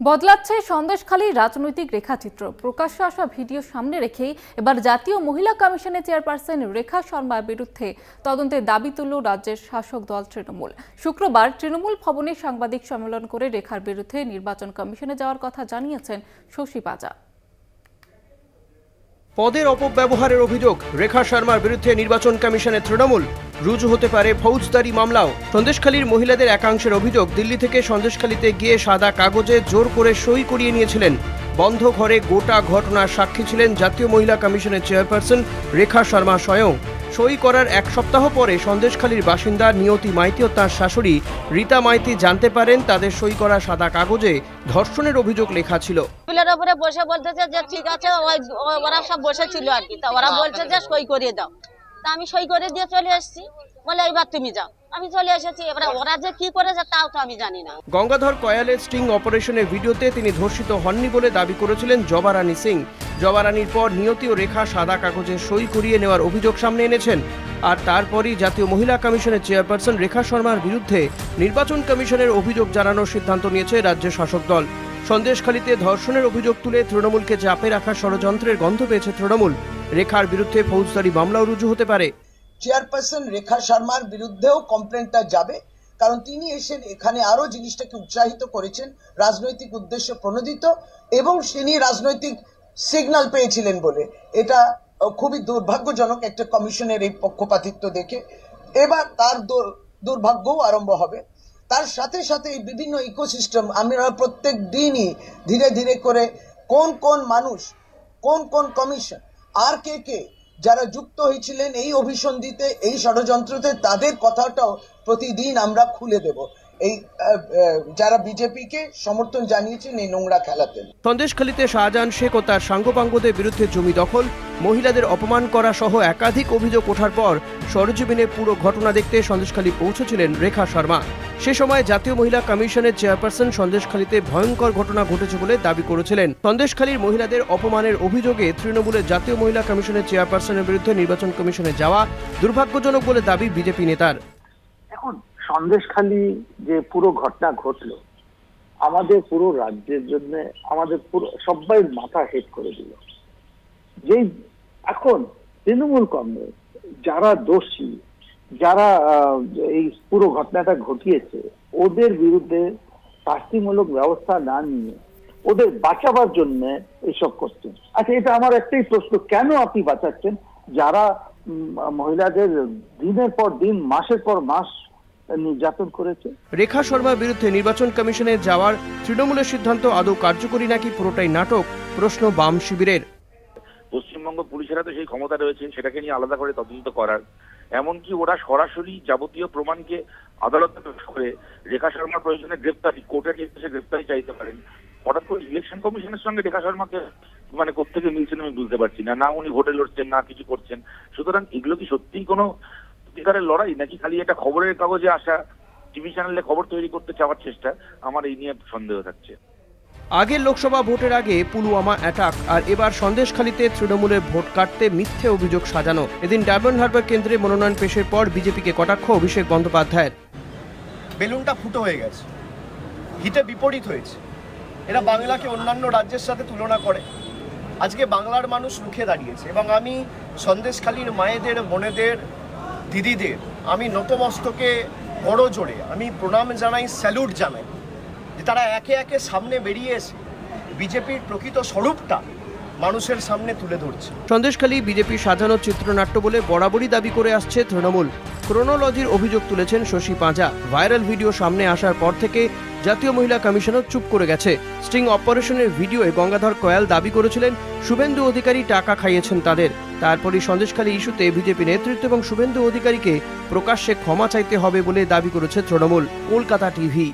বদলাচ্ছে সন্দেশখালীর রাজনৈতিক রেখাচিত্র। প্রকাশ্যে আসা ভিডিও সামনে রেখেই এবার জাতীয় মহিলা কমিশনের চেয়ারপারসন রেখা শর্মার বিরুদ্ধে তদন্তের দাবি তুলল রাজ্যের শাসক দল তৃণমূল। শুক্রবার তৃণমূল ভবনে সাংবাদিক সম্মেলন করে রেখার বিরুদ্ধে নির্বাচন কমিশনে যাওয়ার কথা জানিয়েছেন শশী পাজা। পদের অপব্যবহারের অভিযোগ রেখা শর্মার বিরুদ্ধে নির্বাচন কমিশনে তৃণমূল। রুজু হতে পারে ফৌজদারি মামলাও। সন্দেশখালীর মহিলাদের একাংশের অভিযোগ, দিল্লি থেকে সন্দেশখালীতে গিয়ে সাদা কাগজে জোর করে সই করিয়ে নিয়েছিলেন। বন্ধ ঘরে গোটা ঘটনার সাক্ষী ছিলেন জাতীয় মহিলা কমিশনের চেয়ারপারসন রেখা শর্মা স্বয়ং। সই করার এক সপ্তাহ পরে সন্দেশখালীর বাসিন্দা নিয়তি মাইতি ও তাঁর শাশুড়ি রীতা মাইতি জানতে পারেন তাদের সই করা সাদা কাগজে ধর্ষণের অভিযোগ লেখা ছিল। টেবিলের উপরে বসে বলতেছে যে ঠিক আছে, ওরা সব বসেছিল আর কি, তা ওরা বলছে যে সই করিয়ে দাও। তা আমি সই করে দিয়ে চলে এসেছি, বলে এইবার তুমি যাও। আমি চলে এসেছি, এবার ওরা যে কি করেছে তাও তো আমি জানি না। গঙ্গাধর কয়ালের স্টিং অপারেশনের ভিডিওতে তিনি ধর্ষিত হননি বলে দাবি করেছিলেন জবা রানী সিং। জবা রানীর পর নিয়তি ও রেখা সাদা কাগজে সই করিয়ে নেওয়ার অভিযোগ সামনে এনেছেন। আর তারপরই জাতীয় মহিলা কমিশনের চেয়ারপারসন রেখা শর্মার বিরুদ্ধে নির্বাচন কমিশনের অভিযোগ জানানোর সিদ্ধান্ত নিয়েছে রাজ্যের শাসক দল। সন্দেশখালীতে ধর্ষণের অভিযোগ তুলে তৃণমূলকে চাপে রাখার ষড়যন্ত্রের গন্ধ পেয়েছে তৃণমূল। রেখার বিরুদ্ধে ফৌজদারি মামলাও রুজু হতে পারে। চেয়ারপারসন রেখা শর্মার বিরুদ্ধেও কমপ্লেনটা যাবে, কারণ তিনি এসে এখানে আরো জিনিসটাকে উৎসাহিত করেছেন, রাজনৈতিক উদ্দেশ্য প্রণোদিত, এবং তিনি রাজনৈতিক সিগন্যাল পেয়েছিলেন বলে। এটা খুবই দুর্ভাগ্যজনক একটা কমিশনের এই পক্ষপাতিত্ব দেখে। এবার তার দুর্ভাগ্যও আরম্ভ হবে। তার সাথে সাথে এই বিভিন্ন ইকোসিস্টেম, আমরা প্রত্যেক দিনই ধীরে ধীরে করে কোন কোন মানুষ, কোন কোন কমিশন, আর কে যারা যুক্ত হয়েছিলেন এই অভিসন্ধিতে, এই ষড়যন্ত্রতে, তাদের কথাটাও প্রতিদিন আমরা খুলে দেব। এই যারা বিজেপিকে সমর্থন জানিয়েছেন এই নোংরা খেলাতে। সন্দেশখালীতে শাহজাহান শেখ ও তার সাঙ্গপাঙ্গদের বিরুদ্ধে জমি দখল, মহিলাদের অপমান করা সহ একাধিক অভিযোগ ওঠার পর সরেজমিনে পুরো ঘটনা দেখতে সন্দেশখালী পৌঁছেছিলেন রেখা শর্মা। সে সময় জাতীয় মহিলা কমিশনের চেয়ারপারসন সন্দেশখালীতে ভয়ঙ্কর ঘটনা ঘটেছে বলে দাবি করেছিলেন। সন্দেশখালীর মহিলাদের অপমানের অভিযোগে তৃণমূলের জাতীয় মহিলা কমিশনের চেয়ারপারসনের বিরুদ্ধে নির্বাচন কমিশনে যাওয়া দুর্ভাগ্যজনক বলে দাবি বিজেপি নেতার। এখন সন্দেশখালী যে পুরো ঘটনা ঘটলো, আমাদের পুরো রাজ্যের জন্য, আমাদের পুরো সবাই মাথা হেট করে দিল। যে এখন তৃণমূল কংগ্রেস যারা দোষী, যারা এই পুরো ঘটনাটা ঘটিয়েছে, ওদের বিরুদ্ধে শাস্তিমূলক ব্যবস্থা না নিয়ে ওদের বাঁচাবার জন্য এসব করছেন। আচ্ছা, এটা আমার একটাই প্রশ্ন, কেন আপনি বাঁচাচ্ছেন যারা মহিলাদের দিনের পর দিন, মাসের পর মাস নির্যাতন করেছে? রেখা শর্মার বিরুদ্ধে নির্বাচন কমিশনে যাওয়ার তৃণমূলের সিদ্ধান্ত আদৌ কার্যকরী নাকি পুরোটাই নাটক, প্রশ্ন বাম শিবিরের। পশ্চিমবঙ্গ পুলিশেরা তো সেই ক্ষমতা রয়েছে সেটাকে নিয়ে আলাদা করে তদন্ত করার। এমনকি ওরা সরাসরি যাবতীয় প্রমাণকে আদালতে পেশ করে রেখা শর্মার প্রয়োজনে গ্রেপ্তারি, কোর্টে এসে গ্রেপ্তারি চাইতে পারেন। হঠাৎ করে ইলেকশন কমিশনের সঙ্গে রেখা শর্মাকে কোত্থেকে মিলছেন আমি বুঝতে পারছি না। না উনি ভোটে লড়ছেন, না কিছু করছেন। সুতরাং এগুলো কি সত্যিই কোনো সত্যিকারের লড়াই, নাকি খালি একটা খবরের কাগজে আসা, টিভি চ্যানেলে খবর তৈরি করতে চাওয়ার চেষ্টা? আমার এই নিয়ে সন্দেহ থাকছে। আগের লোকসভা ভোটের আগে পুলওয়ামা অ্যাটাক, আর এবার সন্দেশখালীতে তৃণমূলের ভোট কাটতে মিথ্যে অভিযোগ সাজানো। এদিন ডায়মন্ড হারবার কেন্দ্রে মনোনয়ন পেশের পর বিজেপিকে কটাক্ষ অভিষেক বন্দ্যোপাধ্যায়ের। বেলুনটা ফুটো হয়ে গেছে, হিতে বিপরীত হয়েছে। এরা বাংলাকে অন্যান্য রাজ্যের সাথে তুলনা করে। আজকে বাংলার মানুষ রুখে দাঁড়িয়েছে, এবং আমি সন্দেশখালীর মায়েদের, বোনেদের, দিদিদের আমি নতমস্তকে বড় জোরে আমি প্রণাম জানাই, স্যালুট জানাই, যে তারা একে একে সামনে বেরিয়ে এসে বিজেপির প্রকৃত স্বরূপটা মানুষের সামনে তুলে ধরছে। সন্দেশখালী বিজেপি সাজানো চিত্রনাট্য বলে বরাবরই দাবি করে আসছে তৃণমূল। ক্রোনোলজির অভিযোগ তুলেছেন শশী পাজা। ভাইরাল ভিডিও সামনে আসার পর থেকে জাতীয় মহিলা কমিশনও চুপ করে গেছে। স্টিং অপারেশনের ভিডিওয়ে গঙ্গাধর কয়াল দাবি করেছিলেন শুভেন্দু অধিকারী টাকা খাইয়েছেন তাদের। তারপরই সন্দেশখালী ইস্যুতে বিজেপি নেতৃত্ব এবং শুভেন্দু অধিকারীকে প্রকাশ্যে ক্ষমা চাইতে হবে বলে দাবি করেছে তৃণমূল। কলকাতা টিভি।